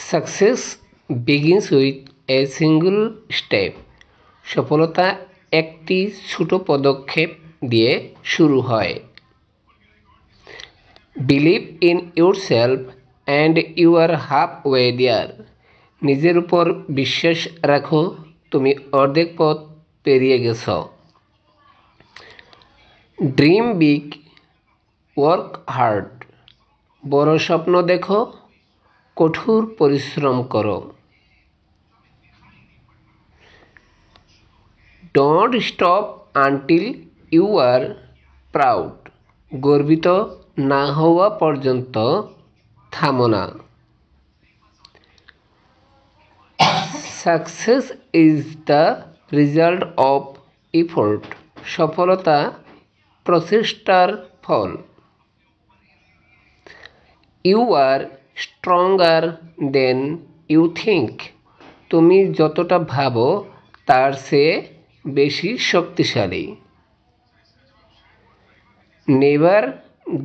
Success begins with a single step. সফলতা একটি ছোট পদক্ষেপ দিয়ে শুরু হয়। Believe in yourself and you are half way there. নিজের উপর বিশ্বাস রাখো, তুমি অর্ধেক পথ পেরিয়ে গেছ। Dream big, work hard. বড় স্বপ্ন দেখো, কঠোর পরিশ্রম করো। Don't stop until you are proud. গর্বিত না হওয়া পর্যন্ত থামো না। Success is the result of effort. সফলতা প্রচেষ্টার ফল। You are stronger than you think. তুমি যতটা ভাবো তার চেয়ে বেশি শক্তিশালী। Never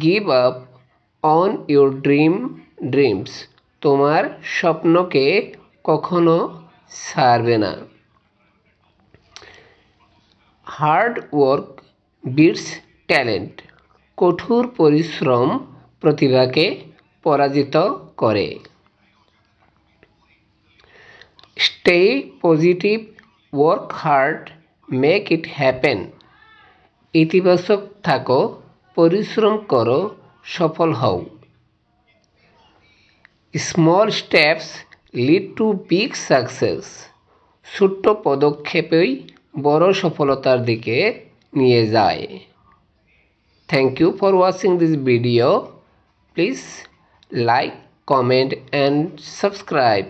give up on your dreams. তোমার স্বপ্নকে কখনো ছাড়বে না। Hard work beats talent. কঠোর পরিশ্রম প্রতিভাকে পরাজিত করে। Stay positive, work hard, make it happen. ইতিবাচক থাকো, পরিশ্রম করো, সফল হও। Small steps lead to big success. ছোট্ট পদক্ষেপই বড় সফলতার দিকে নিয়ে যায়। Thank you for watching this video. Please like, comment and subscribe.